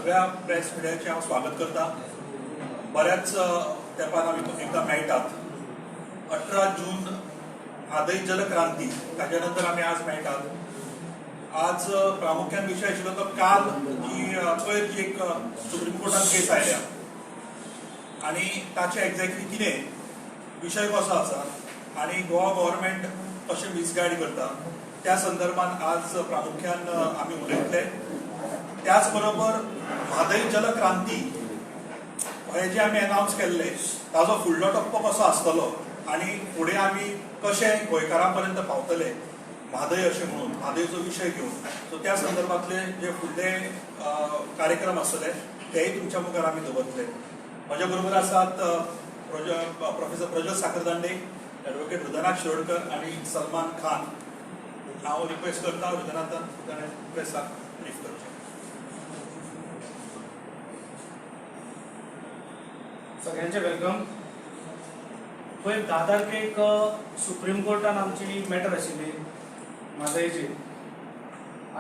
सगळ्या प्रेस मिडियाचे हांव स्वागत करता। बऱ्याच तेंपान आमी एकदा मेळटात। 18 जून म्हादय जलक्रांती ताजे नंतर आमी आज मेळटात। आज प्रामुख्यान विशय आशिल्लो तो काल जी पयर जी एक सुप्रीम कोर्टान केस आयल्या आनी ताचे एक्झॅक्टली कितें विशय कसो आसा आनी गोवा गव्हर्नमेंट कशें मिसगायड करता त्या संदर्भात आज प्रामुख्यान आमी उलयतले। त्याच बरोबर म्हादय जलक्रांती हे जे आमी अनाउन्स केल्ले ताजो फुडलो टप्पो कसो आसतलो आनी फुडें आमी कशे गोंयकारां पर्यंत पावतले म्हादय अशें म्हणून म्हादयचो विशय घेवन सो त्या संदर्भातले जे फुडले कार्यक्रम आसतले तेय तुमच्या मुखार आमी दवरतले। म्हज्या बरोबर आसात प्रोफेसर प्रज्वल साखरदांडे, एडवोकेट हृदयनाथ शिरोडकर आनी सलमान खान। हांव रिक्वेस्ट करता हृदयनाथान प्रेसाक ब्रीफ करचें। सगळ्यांचे वेलकम। पयर 10 तारखेक सुप्रीम कोर्टान आमची मॅटर आशिल्ली म्हादयची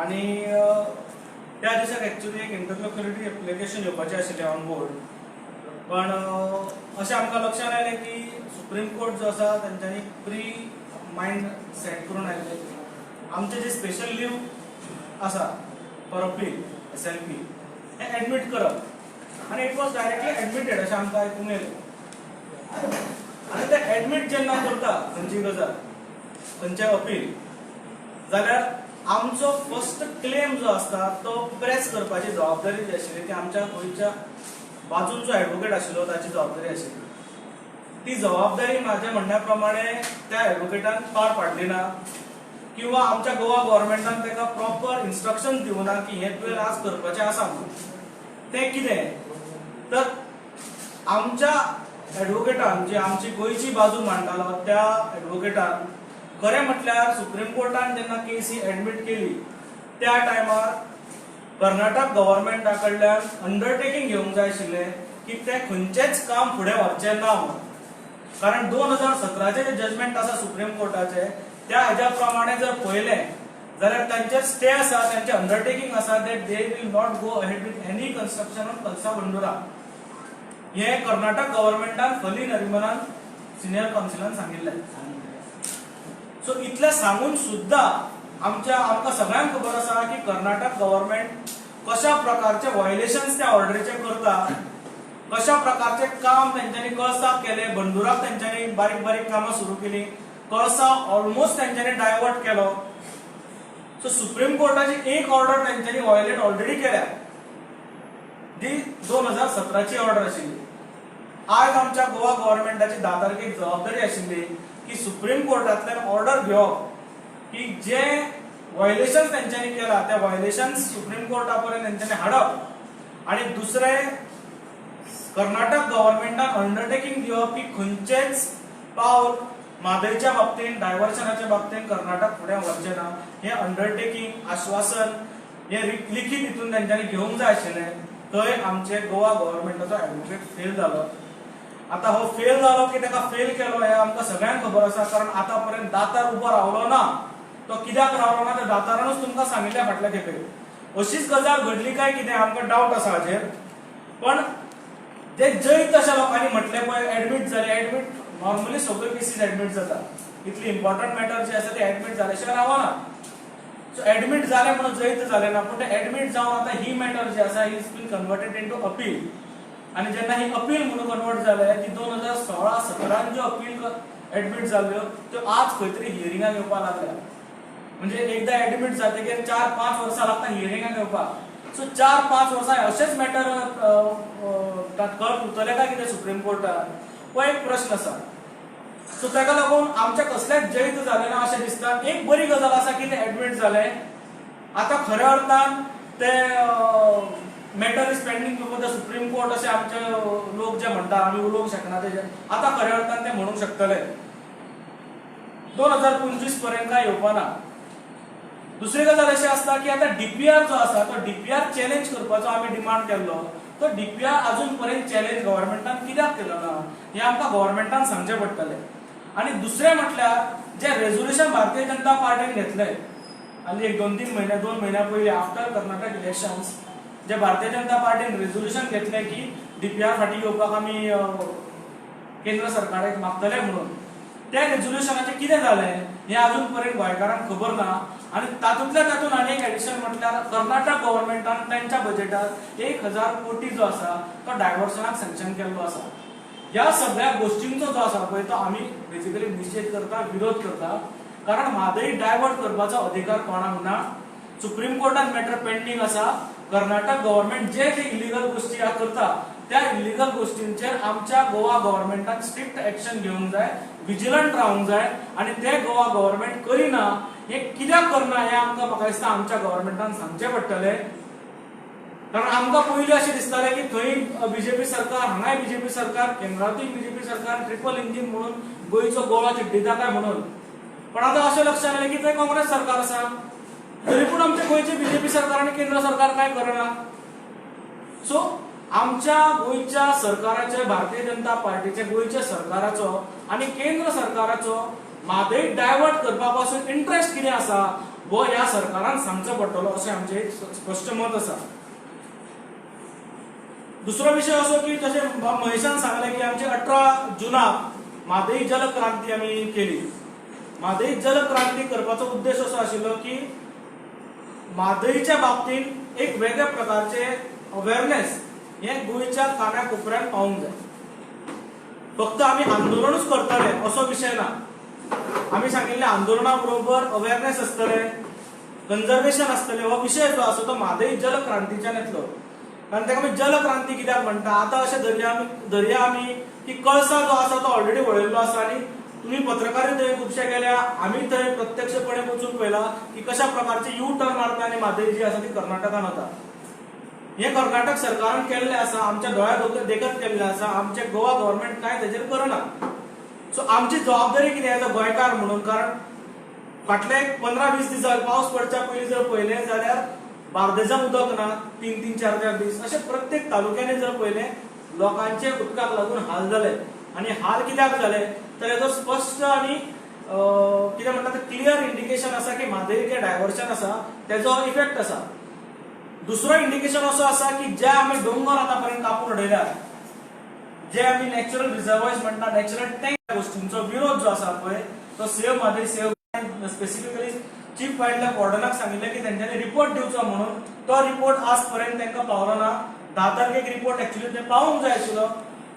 आनी त्या दिसाक एक्चुअली एक इंटरलोक्युलिटी एप्लिकेशन येवपाचें आशिल्लें ऑन बोर्ड, पण अशें आमकां लक्षांत आयलें की सुप्रीम कोर्ट जो आसा तांच्यांनी प्री मायंड सेट करून आयले आमचे जे स्पेशल लीव आसा फॉर अपील SLP हे एडमीट करप आनी इट वॉज डायरेक्टली एडमिटेड अशें आमकां आयकूंक येयलें। आनी ते एडमीट जेन्ना करता खंयची गजाल खंयचें अपील जाल्यार आमचो फर्स्ट क्लेम जो आसता तो प्रेस करपाची जबाबदारी जी आशिल्ली ती आमच्या गोंयच्या बाजून जो एडवोकेट आशिल्लो ताची जबाबदारी आशिल्ली। ती जबाबदारी म्हाज्या म्हणण्या प्रमाणे त्या एडवोकेटान पार पाडली ना किंवा आमच्या गोवा गव्हर्नमेंटान ताका प्रॉपर इन्स्ट्रक्शन दिवना की हे तुवें आज करपाचें आसा म्हणून। तें कितें तर आमच्या एडवोकेटान जी आमची गोंयची बाजू मांडटालो त्या एडवोकेटान खरें म्हटल्यार सुप्रीम कोर्टान जेन्ना केस ही एडमीट केली त्या टायमार कर्नाटक गव्हर्नमेंटा कडल्यान अंडरटेकिंग घेवंक जाय आशिल्लें की ते खंयचेच काम फुडें व्हरचें ना म्हणून। कारण 2017चे जे जजमेंट आसा सुप्रीम कोर्टाचे त्या हेज्या प्रमाणे जर पळयलें जाल्यार तांचे स्टे आसा, तांचे अंडरटेकिंग आसा that they will not go ahead with any construction of Kalasa Bandora. हे कर्नाटक गव्हर्नमेंटान फली नरिमनान सिनियर काउन्सिलान सांगिल्लें। सो इतलें सांगून सुद्धा आमकां सगळ्यांक खबर आसा की कर्नाटक गव्हर्नमेंट कशा प्रकारचे व्हायोलेशन्स त्या ऑर्डरीचे करता, कशा प्रकारचे काम तांच्यांनी कळसाक केले, बंडुराक तांच्यांनी बारीक बारीक कामां सुरू केली, कळसा ऑलमोस्ट तांच्यांनी डायवर्ट केलो। सो सुप्रीम कोर्टाची एक ऑर्डर तांच्यांनी व्हायोलेट ऑलरेडी केल्या, ती 2017ची ऑर्डर आशिल्ली। आज आमच्या गोवा गव्हर्नमेंटाची 10 तारखेक जबाबदारी आशिल्ली की सुप्रीम कोर्टांतल्यान ऑर्डर घेवप की जे व्हायोलेशन्स तांच्यांनी केला त्या व्हायोलेशन्स सुप्रीम कोर्टा पर्यंत तांच्यांनी हाडप आनी दुसरें कर्नाटक गव्हर्नमेंटान अंडरटेकिंग दिवप की खंयचेच पावल म्हादयच्या बाबतींत डायव्हर्शनाच्या बाबतींत कर्नाटक फुडें व्हरचें ना। हे अंडरटेकिंग आश्वासन हे लिखीत हितून तांच्यांनी घेवंक जाय आशिल्लें। थंय आमचे गोवा गव्हर्नमेंटाचो एडवोकेट फेल जालो। आतां हो फेल जालो की ताका फेल केलो हे आमकां सगळ्यांक खबर आसा, कारण आतां पर्यंत दातार उबो रावलो ना। तो कित्याक रावलो ना ते दातारानूच तुमकां सांगिल्लें फाटल्या खेपेक। अशीच गजाल घडली काय कितें आमकां डावट आसा हाजेर, पण जे जैत अशा लोकांनी म्हटलें पळय एडमीट जाले, एडमीट नॉर्मली सगळे केसीस एडमीट जाता, इतली इम्पॉर्टंट मॅटर जे आसा ते एडमीट जाले शिवाय रावना। सो एडमीट जाले म्हणून जैत जाले ना, पूण ते एडमीट जावन आतां ही मॅटर जी आसा ही is been converted into appeal आनी जेन्ना ही अपील म्हणून कन्वर्ट जाले ती 2016-17 ज्यो अपील एडमीट जाल्ल्यो त्यो आज खंय तरी हियरिंगाक येवपाक लागल्या। म्हणजे एकदा एडमीट जातकीर 4-5 वर्सां लागता हियरिंगाक येवपाक। सो 4-5 वर्सां अशेच मॅटर तात्काळ उरतले काय कितें सुप्रीम कोर्टान हो एक प्रश्न आसा। सो ताका लागून आमच्या कसलेच जैत जाले ना अशें दिसता। एक बरी गजाल आसा की ते एडमीट जाले, आतां खऱ्या अर्थान ते matter is pending before the supreme court अशें आमचे लोक जे म्हणटा, आमी उलोवंक शकना तेजे आतां खऱ्या अर्थान ते म्हणूंक शकतले। 2025 पर्यंत काय येवपाना। दुसरी गजाल अशी आसता की आतां DPR जो आसा तो DPR चॅलेंज करपाचो आमी डिमांड केल्लो, तो DPR अजून पर्यंत चॅलेंज गव्हर्नमेंटान कित्याक केलो ना हे आमकां गव्हर्नमेंटान सांगचें पडटलें। आनी दुसरें म्हटल्यार जे रेझोल्युशन भारतीय जनता पार्टीन घेतलें हालीं 2 महिन्या पयलीं आफ्टर कर्नाटक इलेक्शन्स जे भारतीय जनता पार्टीन रेझोल्युशन घेतले की डीपीआर फाटी घेवपाक आमी केंद्र सरकाराक मागतले म्हणून, त्या रेझोल्युशनाचे कितें जालें हें अजून पर्यंत गोंयकारांक खबर ना. आणि तातूंत आनी एक एडिशन म्हटल्यार कर्नाटक गव्हर्नमेंटान त्यांच्या बजेटात 1000 कोटी जो आसा तो डायव्हर्शनाक सँक्शन केल्लो आसा. ह्या सगळ्या गोष्टींचो जो आसा पळय तो आमी बेसिकली निशेध करता, विरोध करता. कारण म्हादई डायव्हर्ट करपाचो अधिकार कोणाक ना. सुप्रीम कोर्टान मॅटर पेंडिंग आसा. कर्नाटक गव्हर्नमेंट जे इलिगल गोष्टी करता त्या इलिगल गोष्टींचेर आमच्या गोवा गव्हर्नमेंटान स्ट्रिक्ट एक्शन घेवंक जाय, विजिलंट रावंक जाय. आणि ते गोवा गव्हर्नमेंट करिना हे कित्याक करना हे आमकां म्हाका दिसता आमच्या गव्हर्नमेंटान सांगचें पडटलें. कारण आमकां पयलीं अशें दिसतालें की थंय बीजेपी सरकार, हांगाय बीजेपी सरकार, केंद्रांतूय बीजेपी सरकार, ट्रिपल इंजिन म्हणून गोंयचो गोळा चिड्डिता काय म्हणून. पण आतां अशें लक्षात आयलें की थंय काँग्रेस सरकार आसा. तरी पूण आमचे गोंयचे बीजेपी सरकार आनी केंद्र सरकार काय करना. सो आमच्या गोंयच्या सरकाराचे, भारतीय जनता पार्टीचे गोंयच्या सरकाराचो आणि केंद्र सरकाराचो म्हादई डायव्हर्ट करपा पासून इंटरेस्ट कितें आसा हो ह्या सरकारान सांगचो पडटलो अशें आमचें एक स्पश्ट मत आसा. दुसरो विशय असो की जशें महेशान सांगलें की आमचे 18 जुनाक म्हादई जल क्रांती आमी केली. म्हादई जल क्रांती करपाचो उद्देश असो आशिल्लो की म्हादईच्या बाबतींत एक वेगळ्या प्रकारचे अवेअरनेस हे गोंयच्या कान्या कोपऱ्यात पावूंक जाय. फक्त आमी आंदोलनूच करतले असो विशय ना. आमी सांगिल्ले आंदोलना बरोबर अवेअरनेस आसतले, कन्झर्वेशन आसतले. हो विशय जो आसा तो म्हादई जल क्रांतीच्यान येतलो. कारण ताका आमी जल क्रांती कित्याक म्हणटा. आतां अशें धरया आमी की कळसा जो आसा तो ऑलरेडी वळयल्लो आसा आणि तुम्ही पत्रकारीत थंय खुबशे गेल्या, आमी थंय प्रत्यक्षपणे वचून पळयला की कशा प्रकारचे यू टर्न मारता आणि म्हादई जी आसा ती कर्नाटकान वता. हे कर्नाटक सरकारान केल्ले आसा, आमच्या दोळ्या देखत केल्ले आसा. आमचे गोवा गव्हर्नमेंट काय तेजेर करना. सो आमची जबाबदारी कितें आसा गोंयकार म्हणून. कारण फाटले 15-20 दीस पावस पडच्या पयलीं जर पळयलें जाल्यार बार्देजां उदक ना 3-3, 4-4 दीस. अशें प्रत्येक तालुक्यांनी जर पळयलें लोकांचे उदकाक लागून हाल जाले. आणि हाल कित्याक जाले तर हेजो स्पश्ट आणि कितें म्हणटा ते क्लियर इंडिकेशन आसा की म्हादई जे डायव्हर्शन आसा तेजो इफेक्ट आसा. दुसरो इंडिकेशन असो आसा की जे आमी डोंगर आतापर्यंत कापून उडयल्या, जे आमी नॅचरल रिझर्वॉयर्स म्हणटा, नॅचरल टँक गोष्टींचो विरोध जो आसा पळय तो save Mhadei save specifically chief wildlife वॉर्डनाक सांगिल्लें की तेंच्यांनी रिपोर्ट दिवचो म्हणून. तो रिपोर्ट आज पर्यंत तांकां पावलो ना. 10 तारखेक रिपोर्ट एक्चुअली ते पावूंक जाय आशिल्लो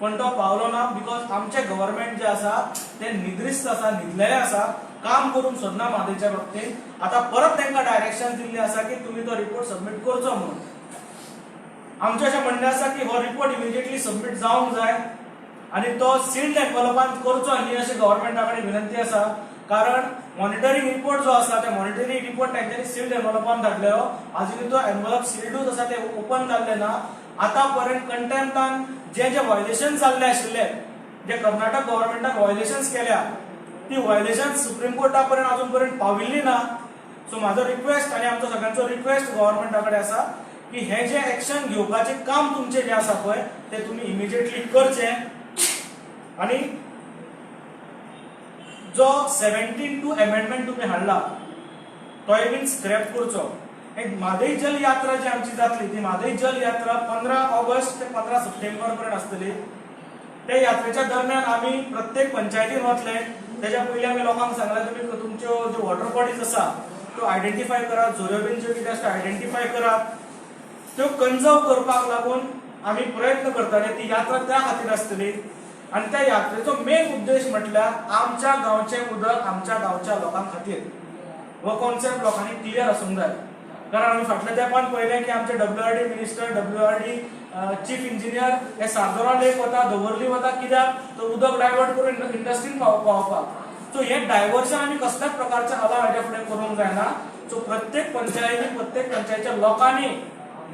पण तो पावलो ना. बिकॉज आमचे गव्हर्नमेंट जे आसा ते निद्रिस्त आसा, न्हिदलेले आसा, काम करून सोदना म्हादईच्या बाबतींत. आता परत तांकां डायरेक्शन दिल्ली आसा की तुम्ही तो रिपोर्ट सबमिट करचो म्हणून. आमचें अशें म्हणणें आसा की हो रिपोर्ट इमिजिएटली सबमिट जावंक जाय आणि तो सील्ड एनवलपान करचो ही अशी गव्हर्नमेंटा कडेन विनंती आसा. कारण मॉनिटरिंग रिपोर्ट जो आसा ते मॉनिटरिंग रिपोर्ट तांच्यांनी सील्ड एनवलपान धाडलेलो. आजुनूय तो एनवलप सील्डूच आसा, ते ओपन जाल्ले ना. आतापर्यंत कंटेम्प्टान जे व्हायोलेशन जाल्ले आशिल्ले, जे कर्नाटक गव्हर्नमेंटान व्हायोलेशन्स केल्या, ती व्हायोलेशन्स सुप्रीम कोर्टा पर्यंत अजून पर्यंत पाविल्ली ना. सो माझो रिक्वेस्ट आणि आमचो सगळ्यांचो रिक्वेस्ट गव्हर्नमेंटा कडेन आसा की हे जे एक्शन घेवपाचे काम तुमचे जे आसा पळय ते तुम्ही इमिजिएटली करचे. आणि जो 72 अमेंडमेंट तुम्ही हाडला तोय बीन स्क्रॅप करचो. एक म्हादई जल यात्रा जी आमची जातली ती म्हादई जल यात्रा 15 ऑगस्ट ते 15 सप्टेंबर पर्यंत आसतली. त्या यात्रेच्या दरम्यान आम्ही प्रत्येक पंचायतीन वतले. त्याच्या पयलीं आमी लोकांक सांगलें तुम्ही तुमच्यो ज्यो वॉटर बॉडीज आसा त्यो आयडेंटिफाय करात, झोऱ्यो बीन ज्यो कितें आसता आयडेंटिफाय करात. त्यो कन्जर्व करपाक लागून आमी प्रयत्न करतले. ती यात्रा त्या खातीर आसतली आणि त्या यात्रेचो मेन उद्देश म्हटल्यार आमच्या गांवचें उदक आमच्या गांवच्या लोकां खातीर. हो कॉन्सेप्ट लोकांनी क्लियर आसूंक जाय. कारण आमी फाटल्या तेंपान पळयलें की आमचे WRD minister, WRD chief engineer हे सार्दोरा लेक वता, दवर्ली वता. कित्याक तो उदक डायवर्ट करून इंडस्ट्रीन पावपाक. सो हे डायव्हर्शन आमी कसल्याच प्रकारचे अलाव हेच्या फुडें करूंक जायना. सो प्रत्येक पंचायतीच्या लोकांनी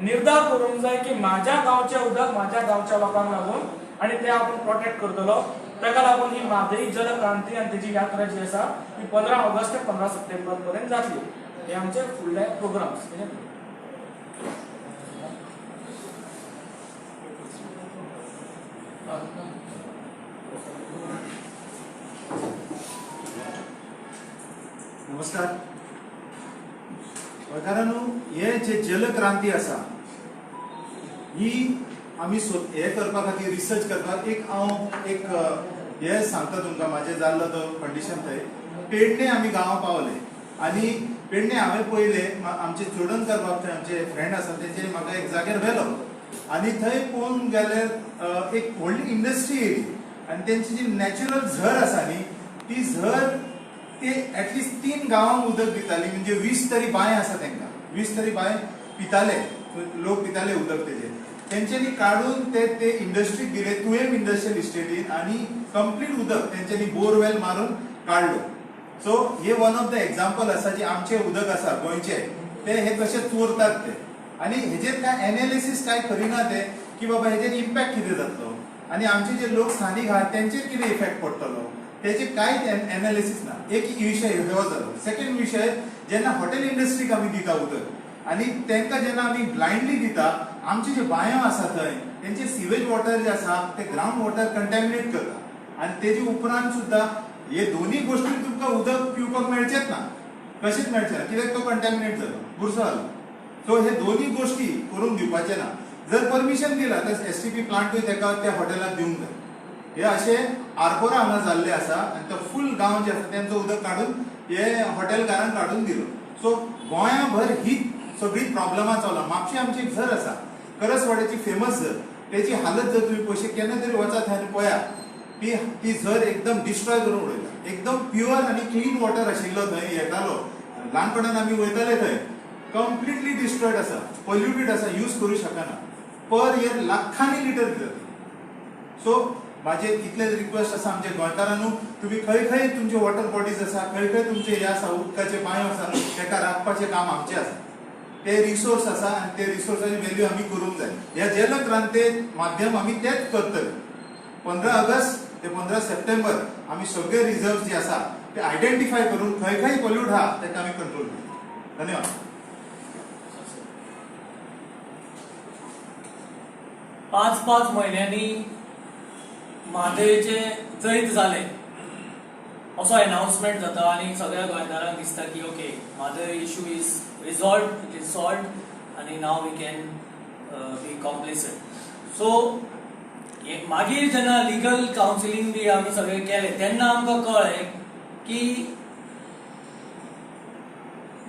निर्धार करूंक जाय की माझ्या गांवचें उदक माझ्या गांवच्या लोकांक लागून आणि ते आपण प्रोटेक्ट करतलो. ताका लागून ही म्हादई जल क्रांती आणि त्याची यात्रा जी आसा ती 15 ऑगस्ट ते 15 सप्टेंबर पर्यंत जातली. हे आमचे फुडले प्रोग्राम्स. नमस्कार गोंयकारांनो, हे जे जल क्रांती आसा ही आमी हे करपा खातीर रिसर्च करपाक एक हे सांगता तुमकां म्हाजें जाल्लो तो कंडिशन थंय पेडणे आमी गांवां पावले आनी पेडणे हांवें पयले आमचे चुडन करपाक थंय आमचे फ्रेंड आसा तेंचे म्हाका एक जाग्यार व्हेलो आनी थंय पळोवंक गेल्यार एक व्हडली इंडस्ट्री एरिया आनी तेंची जी नॅचरल झर आसा न्ही ती झर ते ऍटलिस्ट 3 गांवांक उदक दिताली म्हणजे 20 तरी बांय आसा तांकां 20 तरी बांय पिताले लोक पिताले उदक तेजे तेंच्यांनी काढून ते इंडस्ट्रीक दिले तुवें इंडस्ट्रियल इस्टेटीन आनी कंप्लीट उदक तेंच्यांनी बोरवेल मारून काढलो सो हे वन ऑफ द एक्झाम्पल आसा जे आमचे उदक आसा गोंयचे ते हे कशे चोरतात ते आनी हेजेर काय एनालिसीस काय करिना ते की बाबा हेजेर इम्पॅक्ट कितें जातलो आनी आमचे जे लोक स्थानीक आहात तेंचेर कितें इफेक्ट पडटलो तेचे कांयच एनालिसीस ना एक विशय हो जालो सेकंड विशय जेन्ना हॉटेल इंडस्ट्रीक आमी दिता उदक आनी तांकां जेन्ना आमी ब्लायंडली दिता आमचे जे बांयो आसा थंय तेंचे सिवेज वॉटर जे आसा ते ग्रावंड वॉटर कंटॅमिनेट करता आनी तेजे उपरांत सुद्दां हे दोन्ही गोष्टी तुमकां उदक पिवपाक मेळचेच ना कशेंच मेळचें ना कित्याक तो कंटॅमिनेट जालो बुरसो जालो सो हे दोन्ही गोष्टी करून दिवपाचे ना जर परमिशन दिला तर एसटीपी प्लांटूय तेका त्या हॉटेलाक दिवंक जाय हे अशे आरपोरा हांगा जाल्ले आसा आनी तो फूल गांव जे आसा तेंचो उदक काडून हे हॉटेलकारांक काडून दिलो सो गोंयाभर ही सगळी प्रॉब्लमां चल्ला म्हापशी आमची एक झर आसा करसवाड्याची फेमस झर तेची हालत जर तुम्ही पयशे केन्ना तरी वचात आनी पळयात ती झर एकदम डिस्ट्रॉय करून उडयला एकदम प्युअर आनी क्लीन वॉटर आशिल्लो थंय येतालो ल्हानपणान आमी वयताले थंय कंप्लिटली डिस्ट्रॉयड आसा पोल्युटेड आसा यूज करूं शकना पर इयर लाखांनी लिटर दितात सो माझे इतलेच रिक्वेस्ट आसा आमच्या गोंयकारांनू तुम्ही खंय खंय तुमचे वॉटर बॉडीज आसा खंय खंय तुमचे हे आसा उदकाचे बांयो आसा तेका राखपाचें काम आमचें आसा ते रिसोर्स आसा आनी ते रिसोर्साची व्हॅल्यू आमी करूंक जाय ह्या जल क्रांती माध्यम आमी तेच करतले 15 ऑगस्ट ते 15 सप्टेंबर आमी सगळे रिझर्व्स जे आसा ते आयडेंटिफाय करून खंय खंय पोल्यूट आहा तेका आमी कंट्रोल करतले धन्यवाद पाच महिन्यांनी म्हादयचे जैत जाले असो अनाउन्समेंट जाता आणि सगळ्या गोंयकारांक दिसता की okay Mhadei issue is resolve it is solved आणि now we can be कॉम्प्लिसंट so मागीर जेन्ना लिगल कावन्सिलींग बी आमी सगळे केले तेन्ना आमकां कळ्ळें की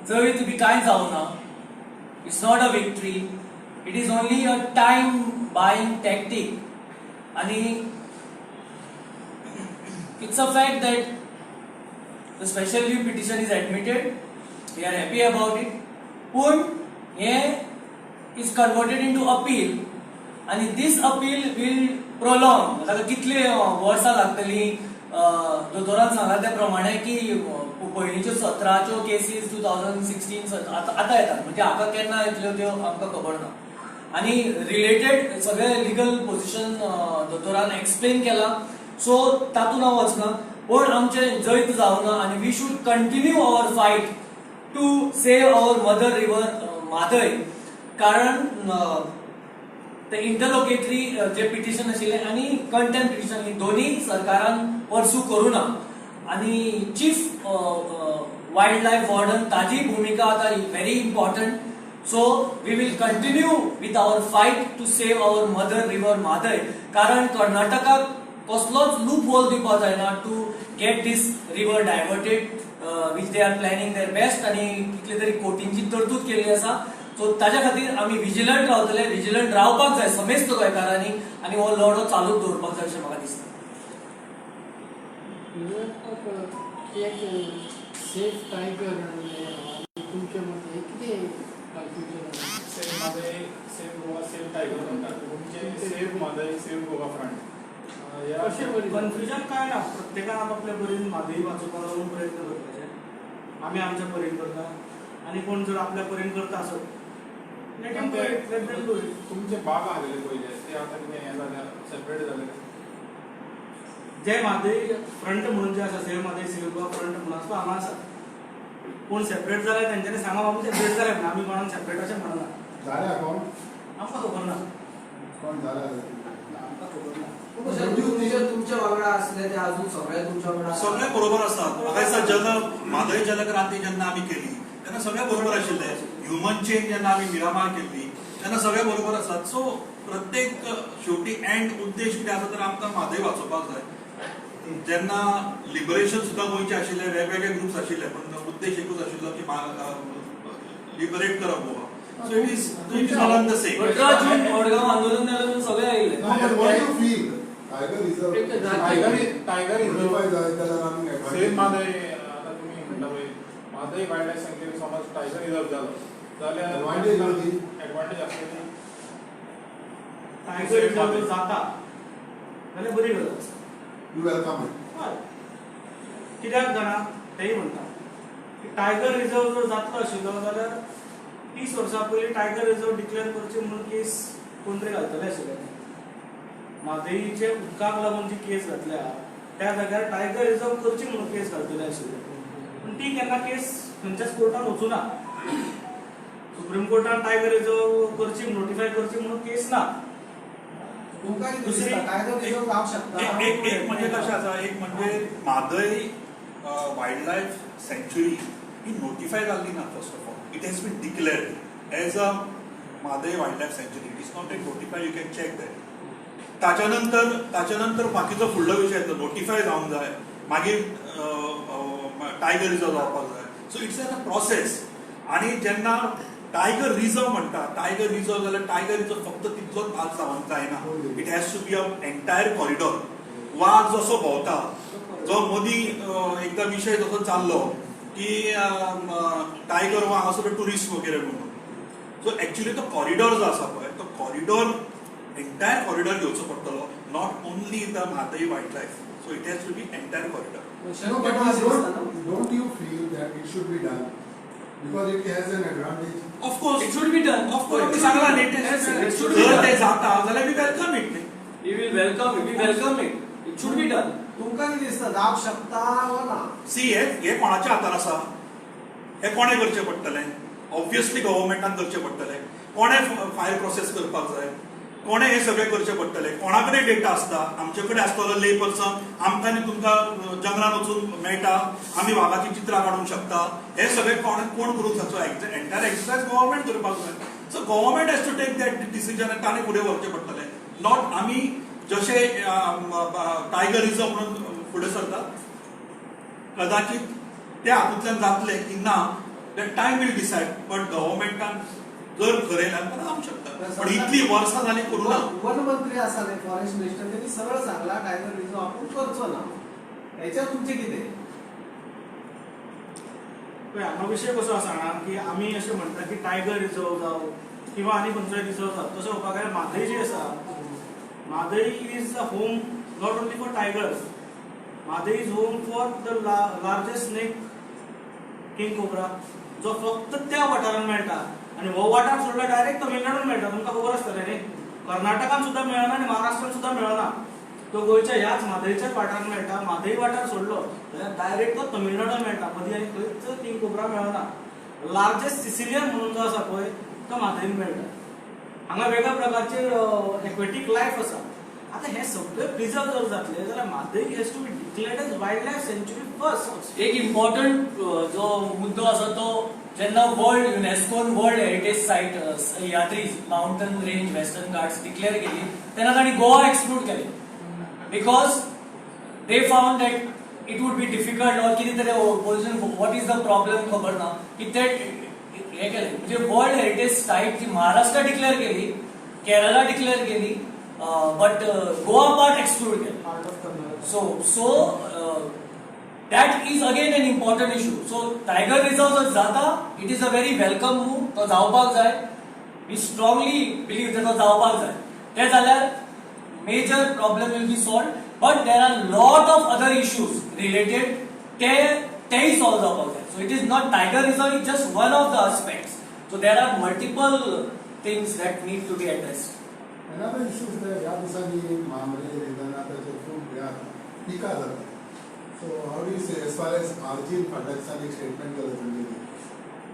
जैत बी कांय जावना it's not a victory it is only a time buying tactic आणि it's a fact that the special leave petition is admitted. We are happy about it. But हे is converted into appeal, and this appeal will prolong. आता कितले वर्सां लागतली दोतोरान सांगला त्या प्रमाणे की पयलींच्यो 17 केसीस 2016 आता येतात म्हणजे हाका केन्ना येतल्यो त्यो आमकां खबर ना आणि रिलेटेड सगळे लिगल पोझिशन दोतोरान एक्सप्लेन केला सो तातूंत हांव वचना पण आमचें जैत जावना आनी we should continue our fight to save our mother river Mhadei कारण ते इंटरलोकेटरी जे पिटिशन आशिल्ले आनी कंटेम्प्ट पिटिशन ही दोन्ही सरकारान परसू करूना आनी चीफ वायल्ड लायफ वॉर्डन ताजी भूमिका आता very important so we will continue with our fight to save our mother river Mhadei कारण कर्नाटकाक कसलोच लूप होल दिवपाक जायना to get this river diverted which they are planning their best आणि कितले तरी कोटींची तरतूद केल्ली आसा सो ताच्या खातीर आमी विजिलंट रावतले विजिलंट रावपाक जाय समेस्त गोंयकारांनी आनी हो लढो चालूच दवरपाक जाय अशें म्हाका दिसता सेफ टायगर तुमचे मते कितें सेफ गोवा सेफ टायगर म्हणटात म्हणजे safe Mhadei safe Goa front confusion काय ना प्रत्येकान आपापल्या परीन म्हादय वाचोवपाक लागून प्रयत्न करपाचे आमी आमच्या परीन करता आनी कोण जर आपल्या परीन करता आसत तुमचे बाग आलेले पहिले ते आता कितें हें जाल्या सेपरेट जाले जे म्हादय फ्रंट म्हणून जे आसा save Mhadei save Goa front म्हणून आसा तो हांगा आसा कोण सेपरेट जाल्यार तेंच्यांनी सांगप आमी सेपरेट जाले म्हणून आमी कोणाक सेपरेट अशें म्हणना जाल्या कोण आमकां खबर ना कोण जाल्या आमकां खबर ना तुमच्या वांगडा असले ते अजून सगळे तुमच्या वांगडा सगळे बरोबर असतात म्हाका दिसता म्हादय जलक्रांती जेन्ना आमी केली तेन्ना सगळे बरोबर आशिल्ले ह्युमन चेन जेन्ना आमी मिरामार केल्ली तेन्ना सगळे बरोबर आसात सो प्रत्येक शेवटी एंड उद्देश कितें आसा तर आमकां म्हादय वाचोवपाक जाय. जेन्ना लिबरेशन सुद्दां गोंयचे आशिल्ले, वेगवेगळे ग्रुप्स आशिल्ले, पण उद्देश एकूच आशिल्लो की लिबरेट करप Goa. So it is all the same. 18 जून मडगांव आंदोलन जालें सगळे आयिल्ले. No, but what do you feel? Tiger Reserve. एक तर टायगर Notify रिझर्व जाय जाल्यार आमी सेम advantage. म्हादय आता तुम्ही म्हणटा पळय म्हादय वायल्ड लायफ सँक्च्युरी समज टायगर रिझर्व जालो जाल्यार Advantage होती. एडवांटेज आसतली. टायगर रिझर्व जर जाता जाल्यार बरी गजाल आसा. You welcome it. हय. कित्याक जाणा तेय म्हणटा की टायगर रिझर्व जर जातलो आशिल्लो जाल्यार 30 वर्सां पयलीं टायगर रिझर्व डिक्लेअर करची म्हणून केस कोण तरी घालतले आशिल्ले. म्हादईचे उदकाक लागून जी केस घातल्या त्या जाग्यार टायगर रिझर्व करची म्हणून केस घालतले आशिल्ले. पूण ती केन्ना केस खंयच्याच कोर्टान वचूना. सुप्रीम कोर्टान टायगर रिझर्व करची नोटिफाय करची म्हणून केस ना. तुमकां कितें दुसरी दिसता टायगर रिझर्व जावंक शकता? एक म्हणजे कशें आसा, एक म्हणजे म्हादय वायल्ड लायफ सँक्च्युरी ही नोटिफाय जाल्ली ना. First of all it has been declared as a Mhadei wildlife sanctuary. It is not a notify. You can check that. ताच्या नंतर बाकीचो फुडलो विषय येता. नोटिफाय जावंक जाय, मागीर टायगर रिझर्व जावपाक जाय. So it's a process. आणि जेन्ना टायगर रिझर्व म्हणटा, टायगर रिझर्व जाल्यार टायगर रिझर्व फक्त तितलोच भाग जावंक जायना. It has to be a entire corridor. वाघ जसो भोंवता, जो मदीं एकदा विशय जसो चाललो की टायगर वा हांगासर टुरिस्ट वगैरे म्हणून. सो एक्चुअली तो कॉरिडॉर जो आसा पळय, तो कॉरिडॉर एंटायर कॉरिडॉर घेवचो पडटलो. Not only the Mhadei wildlife. So it has to be entire corridor. No, but don't you feel that it should be done because it has an advantage? Of course It should be done. Of course, मी सांगला न्ही ते. Yes, it should be जर done. ते जाता जाल्यार we welcome it. We will welcome it. We welcome it. It should be done. तुमकां कितें दिसता जावंक शकता वा ना? सी हे कोणाच्या हातान आसा? हे कोणे करचें पडटलें? ऑब्वियसली गव्हर्मेंटान करचें पडटलें. कोणे फायल प्रोसेस करपाक जाय? कोणे हे सगळें करचें पडटलें? कोणा कडेन डेटा आसता? आमचे कडेन आसतलो ले पर्सन. आमकां आनी तुमकां जंगलान वचून मेळटा, आमी वाघाची चित्रां काडूंक शकता. हे सगळें कोण करूंक शकता? एंटायर एक्सरसाइज गव्हर्मेंट करपाक जाय. So government has to take that decision आनी ताणें फुडें व्हरचें पडटलें. नॉट आमी जशे टायगर रिझर्व म्हणून फुडें सरतात. कदाचित त्या हातूंतल्यान जातलें की ना, that time will decide. But गव्हर्मेंटान जर ठरयल्यार तर जावंक शकता. पण इतली वर्सां जालीं करूं ना. वन मंत्री आसा न्ही, फॉरेस्ट मिनिस्टर, त्यांनी सरळ सांगला टायगर रिझर्व आपण करचो ना. हेच्यात तुमचें कितें? हांगा विशय कसो आसा जाणा की आमी अशें म्हणटा की टायगर रिझर्व जावं किंवा आनी खंयचोय रिझर्व जावं. तशें पळोवपाक गेल्यार म्हादय जी आसा, Mhadei is a home not only for tigers. Mhadei is home for the largest snake king cobra, जो फक्त त्या वाठारांत मेळटा. आणि हो वाठार सोडला डायरेक्ट तमिळनाडून मेळटा. तुमकां खबर आसतलें न्ही. कर्नाटकान सुद्दां मेळना आनी महाराष्ट्रान सुद्दां मेळना. तो गोंयच्या ह्याच म्हादयच्याच वाठारांत मेळटा. म्हादय वाठार सोडलो जाल्यार डायरेक्ट तो तमिळनाडून मेळटा. मदीं आनी खंयच किंग कोब्रा मेळना. लार्जेस्ट सिसिलियन म्हणून जो आसा पळय तो म्हादयन मेळटा. हांगा वेगळ्या प्रकारचे एक्वेटीक लायफ आसा. आता हे सगळे प्रिजर्व जर जातले जाल्यार Mhadei has to be declared as wildlife सँच्युरी फर्स्ट. एक इम्पॉर्टंट जो मुद्दो आसा तो जेन्ना वर्ल्ड युनेस्कोन world heritage site Sahyadri mountain range Western Ghats declare केली तेन्ना तांणी गोवा एक्सक्लूड केले. Because they found that it would be difficult or कितें तरी opposition what is the problem खबर ना की ते हे केले. म्हणजे वर्ल्ड हेरिटेज सायट जी महाराष्ट्र डिक्लेअर केली, केरळा डिक्लेअर केली, बट गोवा पार्ट एक्सक्लूड केले. So that is again an important issue. So tiger reserve जर जाता, it is a very welcome move. तो जावपाक जाय. We strongly believe that तो जावपाक जाय. ते जाल्यार major problem will be solved. But there are lot of other issues related. तेही solve जावपाक जाय. So it is not tiger reserve. It's just one of the aspects. So there are multiple things that need to be addressed. Another issue is that या दिसांनी मांबरे रिजनाचे खूप पिका जातात. So how do you say, as far as Arjun Pakistan statement केलं म्हणजे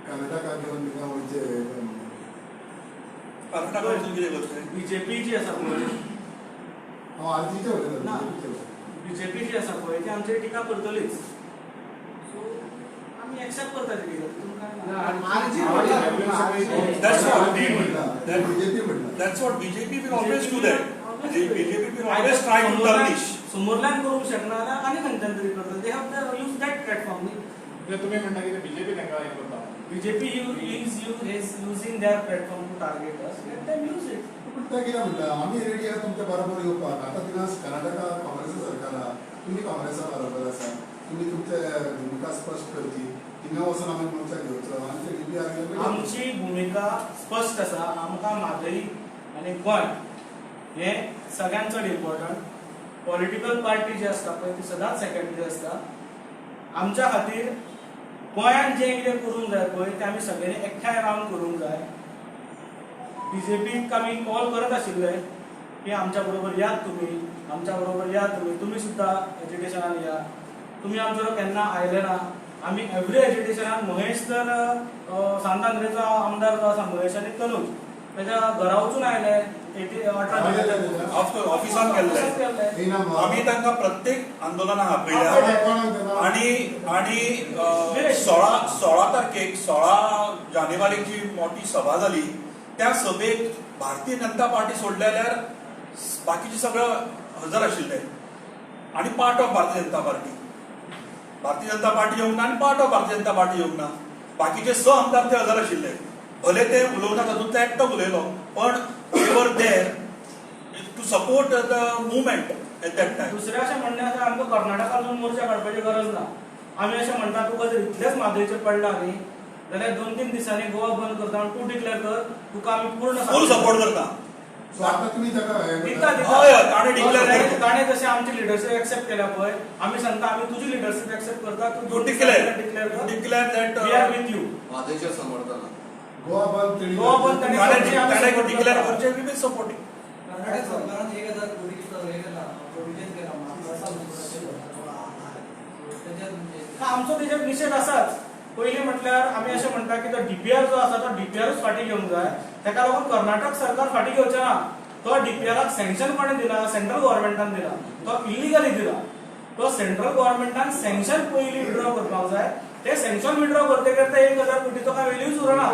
कर्नाटका घेऊन तिका म्हणजे कर्नाटका वचून कितें करतले? बीजेपी जी आसा पळय, हांव आरजीचे उलयतां. ना. बीजेपी जी आसा पळय ती आमचेर टिका करतलीच. सो आम्ही एक्सेप्ट करता ते केलं तिथून काय नाही. आरजी That's what बीजेपी म्हटलं That's what BJP will always do that. BJP will always try to tarnish. समोरल्यान करूंक शकना आनी खंयच्यान तरी करता. They have use that platform न्ही. म्हणजे तुम्ही म्हणता की बीजेपी त्यांना हे करता BJP is using their platform to target us. Let them use it. पण त्या कितें म्हणटा आमी रेडी आहा तुमच्या बरोबर येवपाक आतां तिंगा कर्नाटका काँग्रेस सरकार आहा तुमी काँग्रेसा बरोबर आसा तुमी तुमचे भुमिका स्पश्ट करची थिंगा वचून आमी मोर्चा घेवचो आनी ते DPR आमची भूमिका स्पष्ट आसा. आमकां म्हादई आनी गोंय हे सगळ्यांत चड इम्पॉर्टंट. पॉलिटिकल पार्टी जी आसता पळय ती सदांच सेकंडरी आसता. आमच्या खातीर गोंयांत जें कितें करूंक जाय पळय तें आमी सगळ्यांनी एकठांय रावन करूंक जाय. BJPक आमी कॉल करत आशिल्ले की आमच्या बरोबर यात तुमी, आमच्या बरोबर या तुमी सुद्दां एज्युकेशनान या. तुमी आमचे केन्ना आयले ना. आमी एवरी एज्युकेशनान महेश तर सांतांद्रेचो आमदार जो आसा महेश आनी तनूज त्याच्या घरा वचून आयले 18 ऑफिसान केल्ले. आम्ही तांकां प्रत्येक आंदोलनाक आपयल्या आणि 16 तारखेक 16 जानेवारीक जी मोठी सभा जाली त्या सभेक भारतीय जनता पार्टी सोडले जाल्यार बाकीचे सगळे हजर आशिल्ले आणि पार्ट ऑफ भारतीय जनता पार्टी. भारतीय जनता पार्टी येवंक ना आणि पार्ट ऑफ भारतीय जनता पार्टी येवंक ना. बाकीचे स आमदार ते हजर आशिल्ले. भले ते उलोवना तातूंतलो एकटो उलयलो पण they were there to support the movement at that time. दुसरे अशें म्हणणें आसा आमकां कर्नाटकांत वचून मोर्चा काडपाची गरज ना. आमी अशें म्हणटा तुका जर इतलेच म्हादयचेर पडला न्ही जाल्यार 2-3 दिसांनी गोवा बंद करता आनी तूं डिक्लेअर कर. तुका आमी फूल सपोर्ट करता. सो आतां तुमी ताका दिता हय हय ताणें डिक्लेअर करता. ताणें जशें आमची लिडरशीप एक्सेप्ट केल्या पळय आमी सांगता आमी तुजी लिडरशीप एक्सेप्ट करता. तूं declare declare that we are with you. माझ्याच्या समर्थनात गोवा बंद गोवा बंद ताणें डिक्लेअर करचें वी विल सपोर्ट. कर्नाटक सरकारान 1000 कोटीचो हे केला प्रोव्हिजन केला आमचो तेजेर निशेध आसाच. पयलीं म्हटल्यार आमी अशें म्हणटा की तो DPR जो आसा तो DPRच फाटीं घेवंक जाय. ताका लागून कर्नाटक सरकार फाटीं घेवचें ना. तो DPRक सँक्शन कोणें दिला सेंट्रल गव्हर्नमेंटान दिला. तो इलिगली दिला. तो सेंट्रल गव्हर्नमेंटान सँक्शन पयलीं विड्रॉ करपाक जाय. ते सँक्शन विड्रॉ करते करते 1000 कोटीचो काय व्हॅल्यूच उरना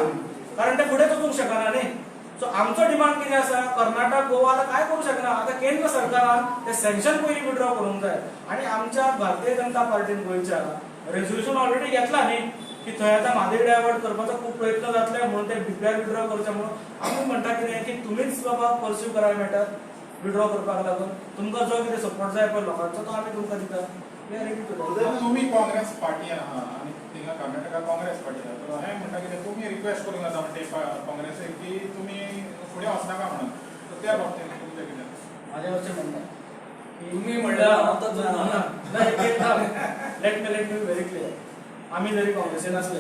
कारण ते फुडें वचूंक शकना न्ही. सो आमचो डिमांड कितें आसा कर्नाटक गोवा आतां काय करूं शकना. आतां केंद्र सरकारान ते सँक्शन पयलीं विड्रॉ करूंक जाय आनी आमच्या भारतीय जनता पार्टीन गोंयच्या रेझोल्युशन ऑलरेडी घेतला न्ही की थंय आतां म्हादय डायवर्ट करपाचो खूब प्रयत्न जातले म्हणून ते DPR विड्रॉ करचे म्हणून आमी म्हणटा कितें की तुमीच बाबा परस्यू कराय मॅटर विड्रॉ करपाक लागून तुमकां जो कितें सपोर्ट जाय पळय लोकांचो तो आमी तुमकां दिता. We are ready to do. तुम्ही काँग्रेस पार्टी आहा आणि थिंगा कर्नाटका काँग्रेस पार्टी आहा तर हे म्हणटा की तुम्ही रिक्वेस्ट करूंक जाता म्हणजे काँग्रेसीक की तुम्ही फुडें वचनाका म्हणून तर त्या बाबतींत तुमचें कितें माझ्या वरचें म्हणटा तुम्ही म्हणला लेट मी व्हेरी क्लियर. आम्ही जरी काँग्रेसीन असले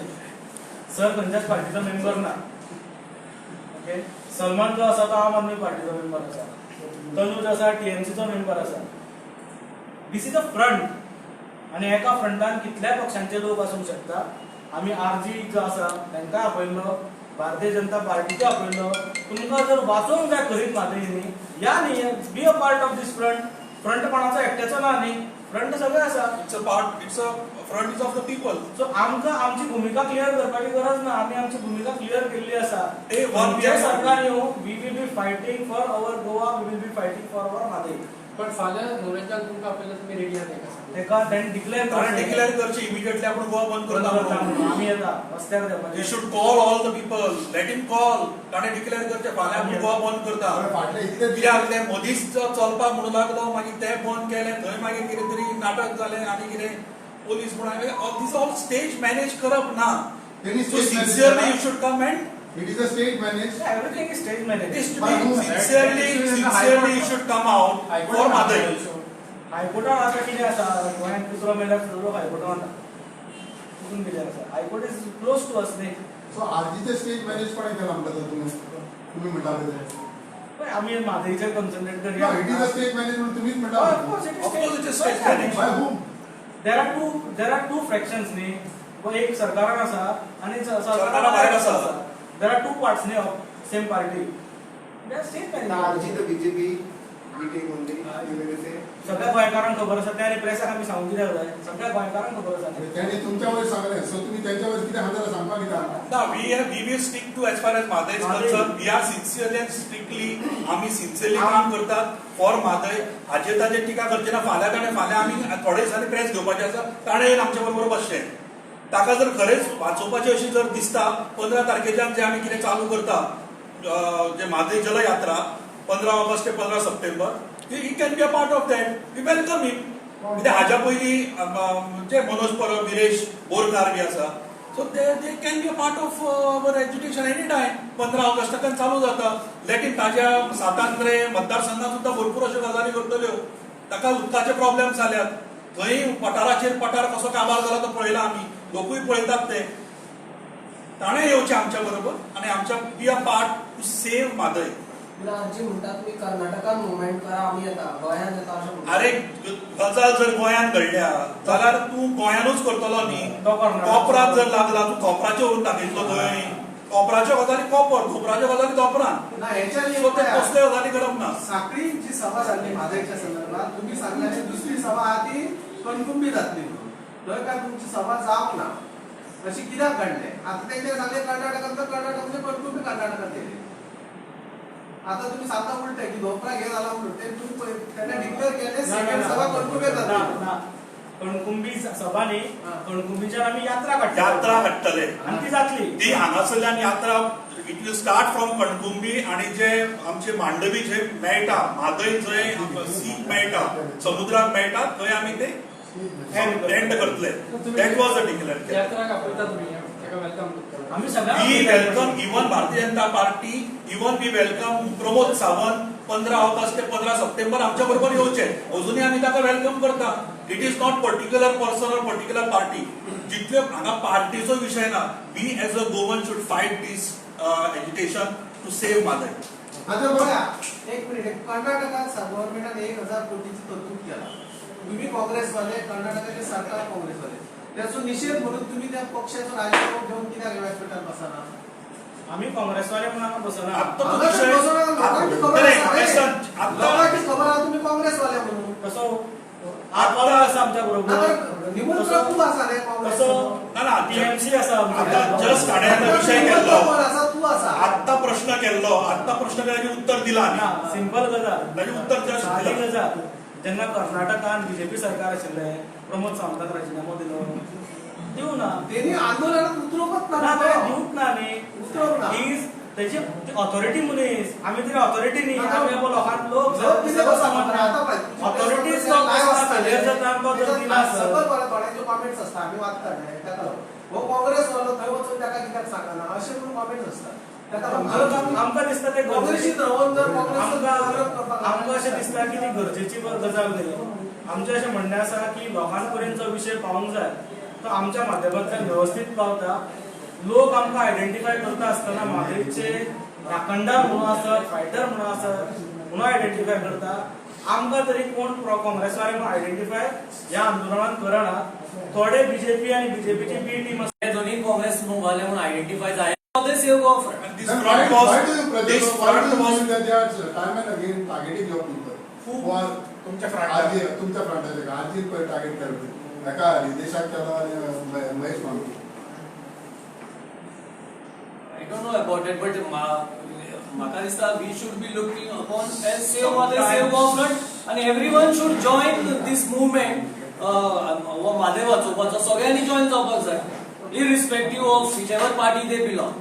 सर खंयच्याच पार्टीचो मेंबर ना. ओके सलमान जो आसा तो आम आदमी पार्टीचो मेंबर आसा. तनूज आसा TMCचो मेंबर आसा. दिस इज अ फ्रंट आनी एका फ्रंटान कितल्याय पक्षांचे लोक आसूंक शकता. आमी RG जो आसा तांकां आपयल्लो भारतीय जनता पार्टीचो आपयल्लो. तुमकां जर वाचोवंक जाय खरीच म्हादयनी या न्ही be a part of this front. Front कोणाचो एकट्याचो ना न्ही फ्रंट सगळे आसा. It's a front is of the people. सो आमकां आमची भूमिका क्लियर करपाची गरज ना. आमी आमची भूमिका क्लियर केल्ली आसा. जे सरकार येवं we will be fighting for our Goa we will be fighting for our Mhadei. पण फाल्यां नोव्हेंबराक तुमकां आपल्याला तुमी रेडी आहात तेका तेणें डिक्लेअर डिक्लेअर करची इमिडिएटली आपण गोवा बंद करता म्हणून. आमी येता रस्त्यार यू देवपाचे. Should call all the people let him call. ताणें डिक्लेअर करचे फाल्यां आपूण गोवा बंद करता. फाटले इतले कित्याक ते मदींच चलपाक म्हणून लागलो मागीर ते बंद केले थंय मागीर कितें तरी नाटक जालें आनी कितें पोलीस म्हणून दीस ऑल स्टेज मॅनेज करप ना. तेणी so stage manage sincerely you should come and it is a state manage everything is stage manage. Sincerely you should come out for Mhadei. हायकोर्टान आतां कितें आसा गोंयांत कुत्रो मेल्यार सुद्दां हायकोर्टान वता. तितून कितें आसा high court is close to us न्ही. सो आरजीचे स्टेज मॅनेज कोणें केला म्हणटा तुम्ही म्हणटाले ते पळय आमी म्हादयचेर कन्सन्ट्रेट करया. It is a state manage म्हणून तुम्हीच म्हणटा Of course it is Of course it is state state managed. Bye hmm There are two fractions न्ही. एक सरकारान आसा आनी सरकारा भायर आसा. There are two parts न्ही of same party. They are state managed. RG तर BJP मीटिंग ओनली सगळ्या गोंयकारांक खबर आसा ते आनी प्रेसाक आमी सांगून कित्याक जाय सगळ्या गोंयकारांक खबर आसा न्ही. त्यांनी तुमच्या वयर सांगलें सो तुम्ही त्यांच्या वयर कितें हांव सांगपाक कितें No, we will stick to as far as Madai is concerned. We are sincerely and strictly आम्ही सिन्सिअरली काम करतात फॉर मादय. हाचे ताचे टिका करचे ना. फाल्यां आमी थोडे दिसांनी प्रेस घेवपाचे आसा. ताणें येवन आमच्या बरोबर बसचें. ताका जर खरेंच वाचोवपाचें अशें जर दिसता 15 तारखेच्यान जे आमी कितें चालू करता जे म्हादय जल यात्रा 15 ऑगस्ट ते 15 September, he can be a part of that. We welcome him. कित्याक हाज्या पयलीं जे मनोज परब, विरेश बोरकार बी आसा, so they can be a part of our education any time. 15 ऑगस्टाच्यान चालू जाता. लेकीन ताज्या सातांद्रे मतदारसंघात सुद्धा भरपूर अश्यो गजाली करतल्यो. ताका उदकाचे प्रॉब्लेम जाल्यात. थंय पठाराचेर पठार कसो काबार जाला तो पळयला आमी. लोकूय पळयतात ते. ताणें येवचें आमच्या बरोबर आनी आमच्या be a part to save Mhadei. जी म्हणटा तुम्ही कर्नाटकान मुवमेंट करा आमी येता गोंयांत येता अशें म्हणटा. अरे गजाल जर गोंयांत घडल्या जाल्यार तूं गोंयानूच करतलो न्ही. कोपराक जर लागला तूं कोपराचेर व्हरून दाखयतलो थंय. कोपराच्यो गजाली कोपर, खोपराच्यो गजाली कोपरान. ना ह्याच्यानी सो ते कसल्यो गजाली करप ना. साखळी जी सभा जाल्ली म्हादयच्या संदर्भात तुम्ही सांगल्याने दुसरी सभा आहा ती कणकुंबी जातली म्हणून. थंय काय तुमची सभा जावंक ना अशी कित्याक घडलें? आता तेंचे सांगले कर्नाटकांत तर कर्नाटकाचे कणकुंबी कर्नाटकांत येयले. आता तुम्ही सांगता उलटे की धोपरा घे झाला म्हणून ते तुम्ही त्यांना डिक्लेअर केले सेकंड सभा कणकुंबी जातली. कणकुंबी सभा न्ही, कणकुंबीच्यान आमी यात्रा काडटले आनी ती जातली. ती हांगासरल्यान यात्रा it will start from Kankumbi आनी जे आमचे मांडवी जे मेळटा म्हादय जंय सी मेळटा समुद्राक मेळटा थंय आमी ते एंड करतले. That was a declare. यात्रा आपयता तुम्ही ताका वेलकम करता. आमी सगळ्यांक we welcome even Bharatiya Janata Party, even we welcome Pramod Sawant 15 August ते 15 सप्टेंबर आमच्या बरोबर येवचे. अजूनही आमी ताका वेलकम करता. It is not particular person or particular party. जितले हांगा पार्टीचो विषय ना. We as a government should fight this education to save Mhadei. आता बघा एक मिनिट, कर्नाटकात गव्हर्नमेंटाने 1000 कोटीची तरतूद केला. तुम्ही काँग्रेसवाले, कर्नाटकाचे सरकार काँग्रेसवाले, त्याचा निषेध म्हणून तुम्ही त्या पक्षाचा राजीनामा घेऊन कित्याक व्यासपीठार बसना? आमी काँग्रेसवाले म्हणून हांगा बसना. आत्ता तो विषय लोकांची खबर आहा तुम्ही काँग्रेसवाले म्हणून. कसो आत्ता आसा आमच्या बरोबर. निमंत्रण तू आसा रे कसो काँग्रेस. ना टीएमसी आसा आता आमच्या. जस्ट काढण्याचा विषय केल्लो. आसा तू आसा. आत्ता प्रश्न केल्लो. आत्ता प्रश्न केल्याचे उत्तर दिला ना आमी. सिंपल गजाल. ताचे उत्तर जस्ट सादी दिला. गजाल. जेन्ना कर्नाटकान बीजेपी सरकार आशिल्लें, प्रमोद सावंताक राजिनामो दिलो. दिवं ना. त्यांनी आंदोलनात उतरवत ना ना ते दिवंक ना न्ही. उतरवक ना. ही तेची ऑथॉरिटी मनीस. आमी तरी ऑथॉरिटी न्ही. आमी लोकांक लोक ऑथॉरिटीज फेलियर जाता आमकां जर दिला आसत. थोड्यांचे कॉमेंट्स असतात आम्ही वाचता न्ही ताका हो काँग्रेस वालो थंय वचून ताका कित्याक सांगना अशें म्हणून कॉमेंट्स असतात. आमकां दिसता ते काँग्रेसीत रावन जर आमकां अशें दिसता की ती गरजेची गजाल न्ही. आमचें अशें म्हणणें आसा की लोकां पर्यंत जो विशय पावंक जाय तो आमच्या माध्यमांतल्यान व्यवस्थीत पावता. लोक आमकां आयडेंटिफाय करता आसतना म्हादयचे राखणदार म्हणून आसत, फायटर म्हणून आसत म्हणून आयडेंटिफाय करता. आमकां तरी कोण काँग्रेसवाले म्हणून आयडेंटिफाय ह्या आंदोलनात करना. थोडे बीजेपी आनी बीजेपीची बी टीम हे दोन्ही काँग्रेस वाले म्हणून आयडेंटिफाय झाले. They save go for it. This Then front why was do you this protest? Why front do you was believe that they are time and again targeting your people? Who are तुमच्या frontier तुमच्या फ्रंटाचे आजील पळय target करपी ताका रिदेशाक केलो आनी महेश मांगू. I don't know about it, but म्हाका दिसता we should be looking upon as save Madai, save go front, and everyone should join this movement. मादय वाचोवपाचो सगळ्यांनी जॉइन जावपाक जाय, irrespective of whichever party they belong.